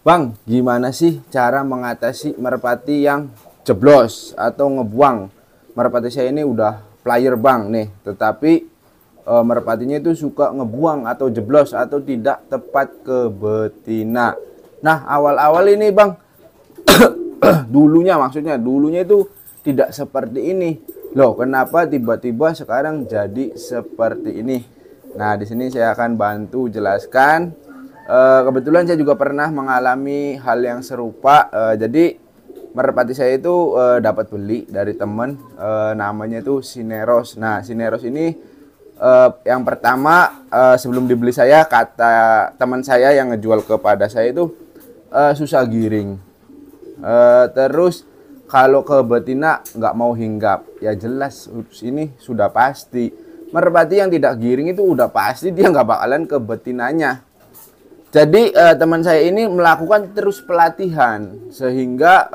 Bang, gimana sih cara mengatasi merpati yang jeblos atau ngebuang? Merpati saya ini udah player bang nih, tetapi merpatinya itu suka ngebuang atau jeblos atau tidak tepat ke betina. Nah, awal-awal ini bang, dulunya itu tidak seperti ini. Loh, kenapa tiba-tiba sekarang jadi seperti ini? Nah, di sini saya akan bantu jelaskan. Kebetulan saya juga pernah mengalami hal yang serupa. Jadi merpati saya itu dapat beli dari temen, namanya itu Sineros. Nah, Sineros ini yang pertama, sebelum dibeli saya, kata teman saya yang ngejual kepada saya itu susah giring. Terus kalau ke betina nggak mau hinggap, ya jelas ini sudah pasti. Merpati yang tidak giring itu udah pasti dia nggak bakalan ke betinanya. Jadi teman saya ini melakukan terus pelatihan sehingga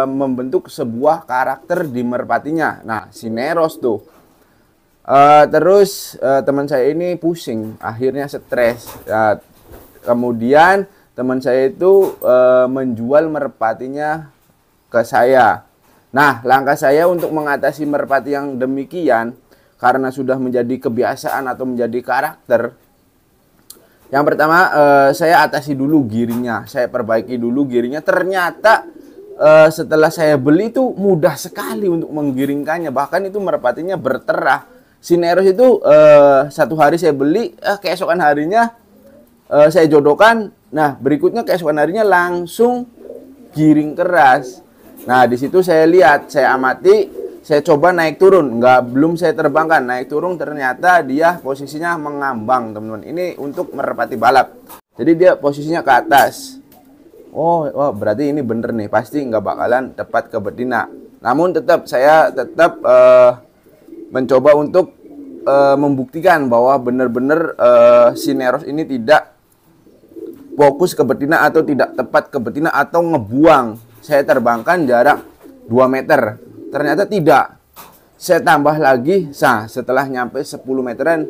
membentuk sebuah karakter di merpatinya. Nah, Sineros tuh. Terus teman saya ini pusing, akhirnya stres. Ya, kemudian teman saya itu menjual merpatinya ke saya. Nah, langkah saya untuk mengatasi merpati yang demikian karena sudah menjadi kebiasaan atau menjadi karakter. Yang pertama, saya atasi dulu giringnya, saya perbaiki dulu giringnya. Ternyata setelah saya beli itu mudah sekali untuk menggiringkannya. Bahkan itu merpatinya berterah. Sineros itu satu hari saya beli, keesokan harinya saya jodohkan. Nah, berikutnya keesokan harinya langsung giring keras. Nah, di situ saya lihat, saya amati, saya coba naik turun, belum saya terbangkan, naik turun ternyata dia posisinya mengambang, teman-teman. Ini untuk merpati balap. Jadi dia posisinya ke atas. Oh, berarti ini bener nih, pasti nggak bakalan tepat ke betina. Namun saya tetap mencoba untuk membuktikan bahwa benar-benar Sineros ini tidak fokus ke betina atau tidak tepat ke betina atau ngebuang. Saya terbangkan jarak 2 meter. Ternyata tidak. Saya tambah lagi, setelah nyampe 10 meteran,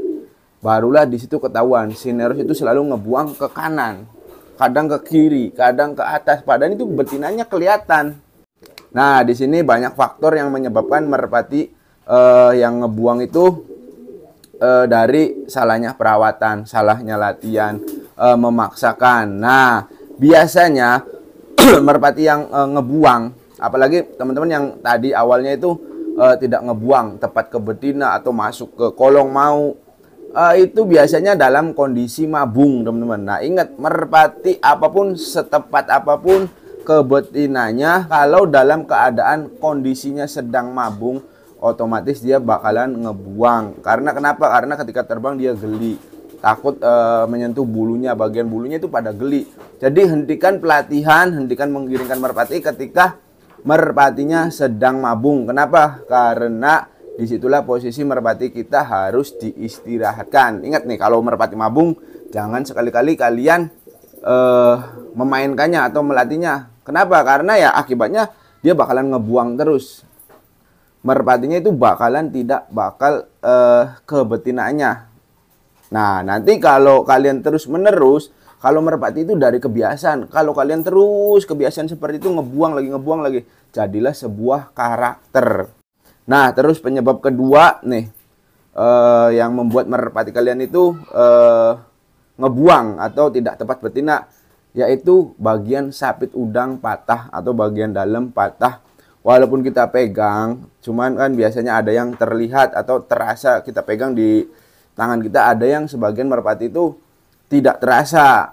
barulah di situ ketahuan. Sineros itu selalu ngebuang ke kanan, kadang ke kiri, kadang ke atas. Padahal itu betinanya kelihatan. Nah, di sini banyak faktor yang menyebabkan merpati yang ngebuang itu dari salahnya perawatan, salahnya latihan, memaksakan. Nah, biasanya merpati yang ngebuang, apalagi teman-teman yang tadi awalnya itu tidak ngebuang tepat ke betina atau masuk ke kolong mau, itu biasanya dalam kondisi mabung, teman-teman. Nah, ingat, merpati apapun, setepat apapun ke betinanya, kalau dalam keadaan kondisinya sedang mabung, otomatis dia bakalan ngebuang. Karena kenapa? Karena ketika terbang dia geli, takut menyentuh bulunya, bagian bulunya itu pada geli. Jadi hentikan pelatihan, hentikan menggiringkan merpati ketika merpatinya sedang mabung. Kenapa? Karena disitulah posisi merpati kita harus diistirahatkan. Ingat nih, kalau merpati mabung, jangan sekali-kali kalian memainkannya atau melatihnya. Kenapa? Karena ya akibatnya dia bakalan ngebuang terus. Merpatinya itu tidak bakal ke betinanya. Nah, nanti kalau kalian terus-menerus, kalau merpati itu dari kebiasaan, kalau kalian terus kebiasaan seperti itu ngebuang lagi, jadilah sebuah karakter. Nah, terus penyebab kedua nih, yang membuat merpati kalian itu ngebuang atau tidak tepat betina, yaitu bagian sapit udang patah atau bagian dalam patah. Walaupun kita pegang, cuman kan biasanya ada yang terlihat atau terasa kita pegang di tangan kita, ada yang sebagian merpati itu tidak terasa.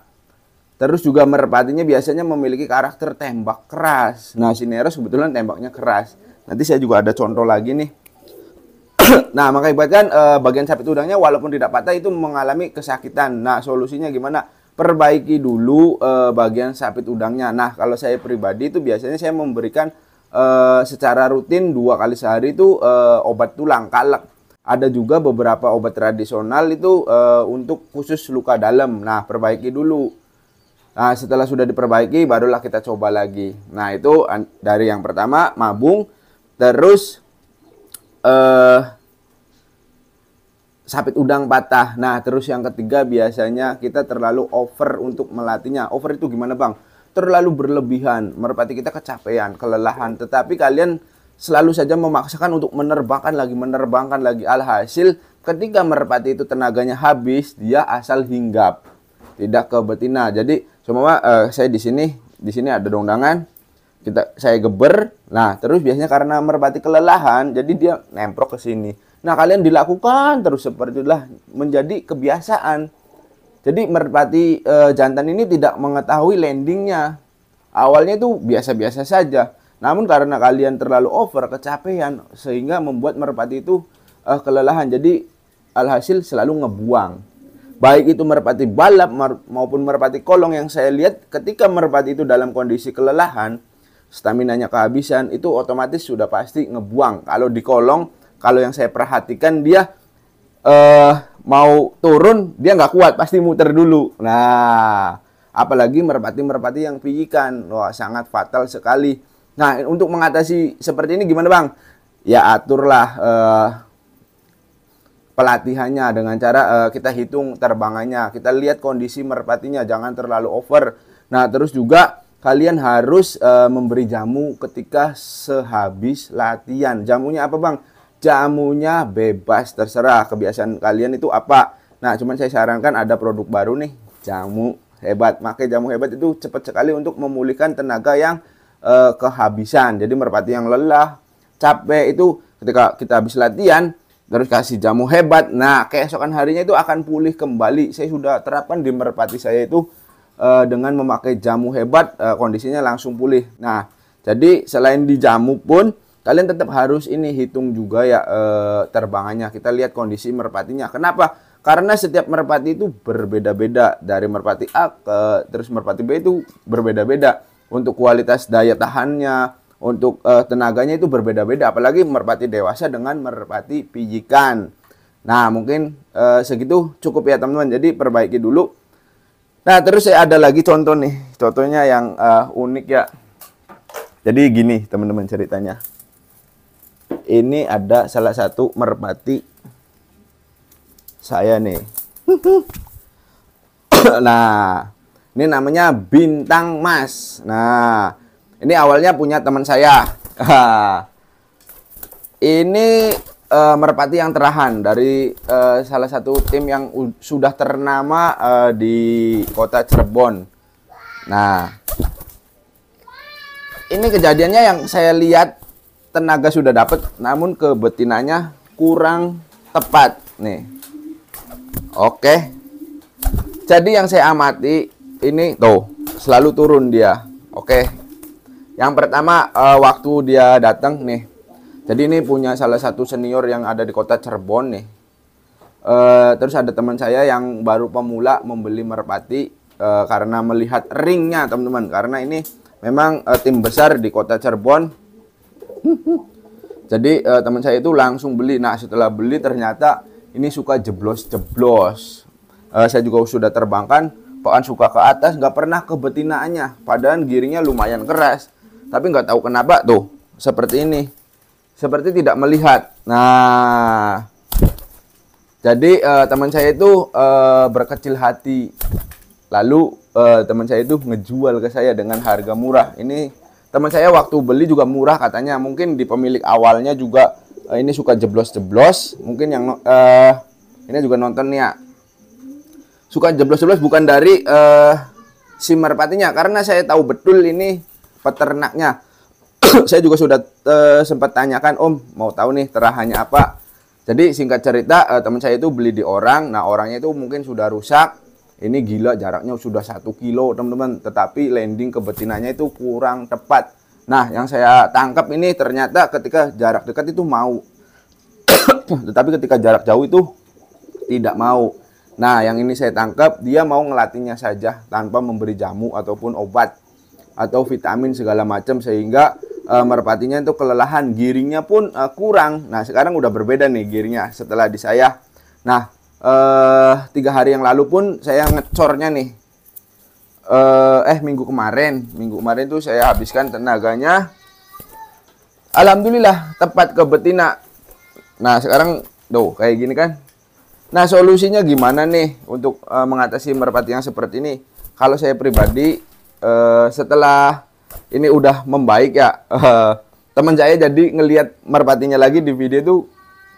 Terus juga merpatinya biasanya memiliki karakter tembak keras. Nah, Sineros kebetulan tembaknya keras. Nanti saya juga ada contoh lagi nih. Nah, mengakibatkan bagian sapit udangnya walaupun tidak patah itu mengalami kesakitan. Nah, solusinya gimana? Perbaiki dulu bagian sapit udangnya. Nah, kalau saya pribadi itu biasanya saya memberikan secara rutin 2 kali sehari itu obat tulang kalek. Ada juga beberapa obat tradisional itu untuk khusus luka dalam. Nah, perbaiki dulu. Nah, setelah sudah diperbaiki, barulah kita coba lagi. Nah, itu dari yang pertama, mabung. Terus sapit udang patah. Nah, terus yang ketiga biasanya kita terlalu over untuk melatihnya. Over itu gimana, Bang? terlalu berlebihan. Merpati kita kecapean, kelelahan. Tetapi kalian selalu saja memaksakan untuk menerbangkan lagi. Alhasil ketika merpati itu tenaganya habis, dia asal hinggap, tidak ke betina. Jadi semua saya di sini ada dondangan, saya geber. Nah, terus biasanya karena merpati kelelahan, jadi dia nemprok ke sini. Nah, kalian dilakukan terus seperti itulah, menjadi kebiasaan. Jadi merpati jantan ini tidak mengetahui landingnya. Awalnya itu biasa-biasa saja. Namun karena kalian terlalu over, kecapean, sehingga membuat merpati itu kelelahan. Jadi alhasil selalu ngebuang. Baik itu merpati balap maupun merpati kolong, yang saya lihat ketika merpati itu dalam kondisi kelelahan, staminanya kehabisan, itu otomatis sudah pasti ngebuang. Kalau di kolong, kalau yang saya perhatikan, dia mau turun, dia nggak kuat, pasti muter dulu. Nah, apalagi merpati-merpati yang pijikan, wah sangat fatal sekali. Nah, untuk mengatasi seperti ini gimana Bang? Ya aturlah pelatihannya dengan cara kita hitung terbangannya, kita lihat kondisi merpatinya, jangan terlalu over. Nah, terus juga kalian harus memberi jamu ketika sehabis latihan. Jamunya apa Bang? Jamunya bebas, terserah kebiasaan kalian itu apa. Nah, cuman saya sarankan ada produk baru nih, jamu hebat. Pakai jamu hebat itu cepat sekali untuk memulihkan tenaga yang kehabisan. Jadi merpati yang lelah, capek itu ketika kita habis latihan terus kasih jamu hebat, nah keesokan harinya itu akan pulih kembali. Saya sudah terapkan di merpati saya itu dengan memakai jamu hebat, kondisinya langsung pulih. Nah, jadi selain di jamu pun kalian tetap harus ini hitung juga ya terbangannya. Kita lihat kondisi merpatinya. Kenapa? Karena setiap merpati itu berbeda-beda. Dari merpati A ke terus merpati B itu berbeda-beda. Untuk kualitas daya tahannya, untuk tenaganya itu berbeda-beda. Apalagi merpati dewasa dengan merpati pijikan. Nah, mungkin segitu cukup ya teman-teman. Jadi perbaiki dulu. Nah, terus saya ada lagi contoh nih. Contohnya yang unik ya. Jadi gini teman-teman ceritanya. Ini ada salah satu merpati saya nih. Nah, ini namanya Bintang Mas. Nah, ini awalnya punya teman saya. Ini merpati yang terahan dari salah satu tim yang sudah ternama di kota Cirebon. Nah, ini kejadiannya yang saya lihat tenaga sudah dapat, namun ke betinanya kurang tepat nih. Oke. Jadi yang saya amati ini tuh selalu turun dia. Oke. Yang pertama waktu dia datang nih. Jadi ini punya salah satu senior yang ada di kota Cirebon nih. Terus ada teman saya yang baru pemula membeli merpati karena melihat ringnya teman-teman. Karena ini memang tim besar di kota Cirebon. Jadi teman saya itu langsung beli. Nah, setelah beli ternyata ini suka jeblos-jeblos. Saya juga sudah terbangkan, pokoknya suka ke atas, nggak pernah ke betinaannya. Padahal giringnya lumayan keras. Tapi nggak tahu kenapa tuh, seperti ini. Seperti tidak melihat. Nah, jadi teman saya itu berkecil hati. Lalu teman saya itu ngejual ke saya dengan harga murah. Ini teman saya waktu beli juga murah katanya. Mungkin di pemilik awalnya juga ini suka jeblos-jeblos. Mungkin yang ini juga nonton ya. Suka jeblos-jeblos bukan dari si merpatinya, karena saya tahu betul ini peternaknya. Saya juga sudah sempat tanyakan, Om mau tahu nih terahannya apa. Jadi singkat cerita teman saya itu beli di orang. Nah, orangnya itu mungkin sudah rusak. Ini gila, jaraknya sudah 1 kilo teman-teman, tetapi landing ke betinanya itu kurang tepat. Nah, yang saya tangkap ini ternyata ketika jarak dekat itu mau, tetapi ketika jarak jauh itu tidak mau. Nah, yang ini saya tangkap, dia mau ngelatihnya saja tanpa memberi jamu ataupun obat atau vitamin segala macam, sehingga merpatinya itu kelelahan, giringnya pun kurang. Nah, sekarang udah berbeda nih giringnya setelah di saya. Nah, 3 hari yang lalu pun saya ngecornya nih. Minggu kemarin tuh saya habiskan tenaganya. Alhamdulillah tepat ke betina. Nah, sekarang tuh kayak gini kan. Nah, solusinya gimana nih untuk mengatasi merpati yang seperti ini? Kalau saya pribadi, setelah ini udah membaik ya, teman saya jadi ngelihat merpatinya lagi di video itu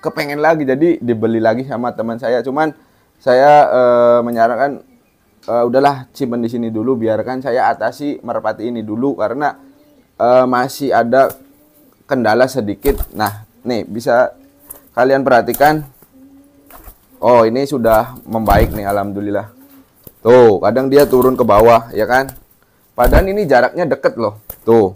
kepengen lagi, jadi dibeli lagi sama teman saya. Cuman saya menyarankan udahlah simpen di sini dulu, biarkan saya atasi merpati ini dulu karena masih ada kendala sedikit. Nah, nih bisa kalian perhatikan. Oh, ini sudah membaik nih, alhamdulillah. Tuh, kadang dia turun ke bawah, ya kan? Padahal ini jaraknya deket loh. Tuh.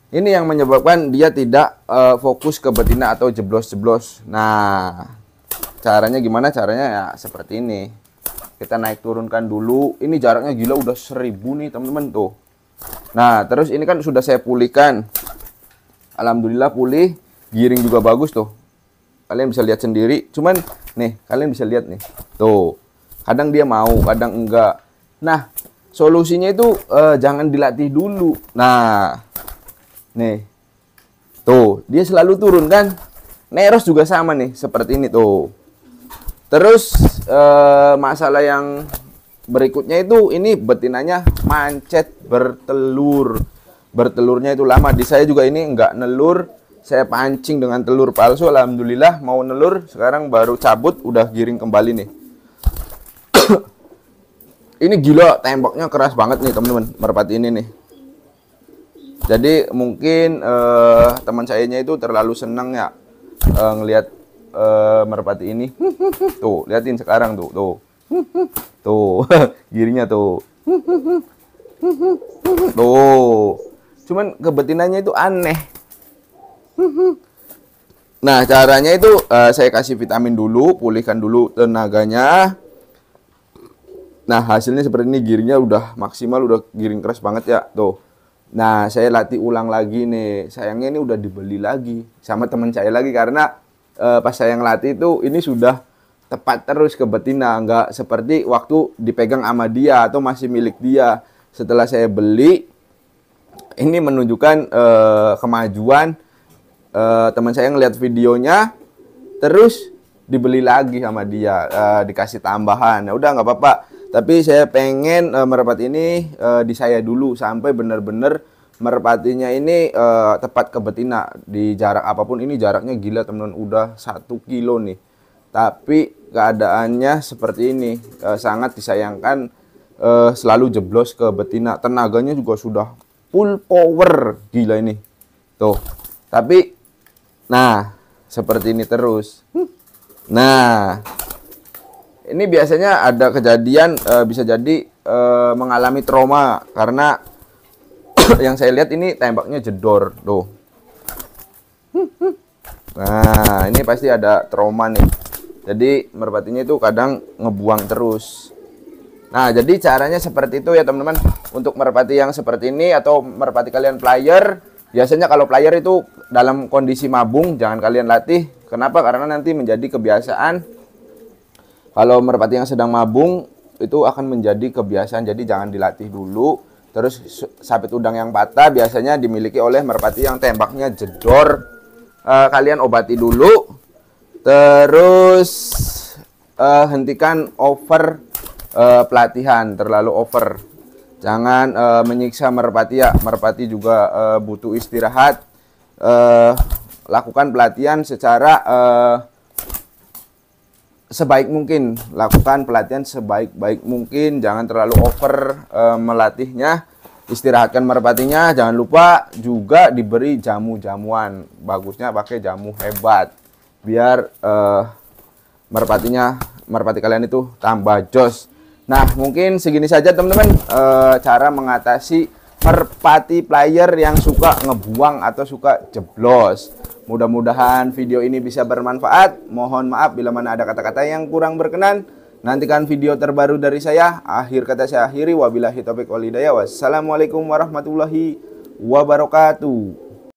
Ini yang menyebabkan dia tidak fokus ke betina atau jeblos-jeblos. Nah, caranya gimana? Caranya ya seperti ini. Kita naik turunkan dulu. Ini jaraknya gila udah 1000 nih teman-teman tuh. Nah, terus ini kan sudah saya pulihkan. Alhamdulillah pulih. Giring juga bagus tuh. Kalian bisa lihat sendiri. Cuman nih, kalian bisa lihat nih. Tuh. Kadang dia mau, kadang enggak. Nah, solusinya itu jangan dilatih dulu. Nah, nih. Tuh, dia selalu turun kan? Neros juga sama nih, seperti ini tuh. Terus masalah yang berikutnya itu ini betinanya mancet bertelur. Bertelurnya itu lama. Di saya juga ini enggak nelur. Saya pancing dengan telur palsu. Alhamdulillah mau nelur. Sekarang baru cabut, udah giring kembali nih. Ini gila, temboknya keras banget nih teman-teman, merpati ini nih. Jadi mungkin teman sayanya itu terlalu senang ya ngelihat merpati ini. Tuh, liatin sekarang tuh, tuh. Tuh, girinya tuh. Tuh. Cuman kebetinannya itu aneh. Nah, caranya itu saya kasih vitamin dulu, pulihkan dulu tenaganya. Nah, hasilnya seperti ini, giringnya udah maksimal, udah giring keras banget ya, tuh. Nah, saya latih ulang lagi nih. Sayangnya ini udah dibeli lagi sama teman saya lagi karena pas saya ngelatih itu ini sudah tepat terus ke betina, nggak seperti waktu dipegang sama dia atau masih milik dia. Setelah saya beli, ini menunjukkan kemajuan. Teman saya ngeliat videonya, terus dibeli lagi sama dia, dikasih tambahan. Ya udah nggak apa-apa. Tapi saya pengen merpati ini di saya dulu sampai benar-benar merpatinya ini tepat ke betina di jarak apapun. Ini jaraknya gila teman-teman, udah 1 kilo nih. Tapi keadaannya seperti ini, sangat disayangkan selalu jeblos ke betina. Tenaganya juga sudah full power, gila ini. Tuh. Tapi nah, seperti ini terus. Nah, ini biasanya ada kejadian bisa jadi mengalami trauma karena yang saya lihat ini tembaknya jedor tuh. Nah, ini pasti ada trauma nih. Jadi merpatinya itu kadang ngebuang terus. Nah, jadi caranya seperti itu ya teman-teman. Untuk merpati yang seperti ini atau merpati kalian player, biasanya kalau player itu dalam kondisi mabung jangan kalian latih. Kenapa? Karena nanti menjadi kebiasaan. Kalau merpati yang sedang mabung itu akan menjadi kebiasaan, jadi jangan dilatih dulu. Terus sapit udang yang patah biasanya dimiliki oleh merpati yang tembaknya jedor. Kalian obati dulu. Terus hentikan over pelatihan, terlalu over. Jangan menyiksa merpati ya. Merpati juga butuh istirahat. Lakukan pelatihan secara sebaik mungkin, lakukan pelatihan sebaik-baik mungkin, jangan terlalu over melatihnya. Istirahatkan merpatinya, jangan lupa juga diberi jamu-jamuan. Bagusnya pakai jamu hebat biar merpati kalian itu tambah jos. Nah, mungkin segini saja teman-teman cara mengatasi merpati player yang suka ngebuang atau suka jeblos. Mudah-mudahan video ini bisa bermanfaat. Mohon maaf bila mana ada kata-kata yang kurang berkenan. Nantikan video terbaru dari saya. Akhir kata saya akhiri. Wabillahi taufiq wal hidayah. Wassalamualaikum warahmatullahi wabarakatuh.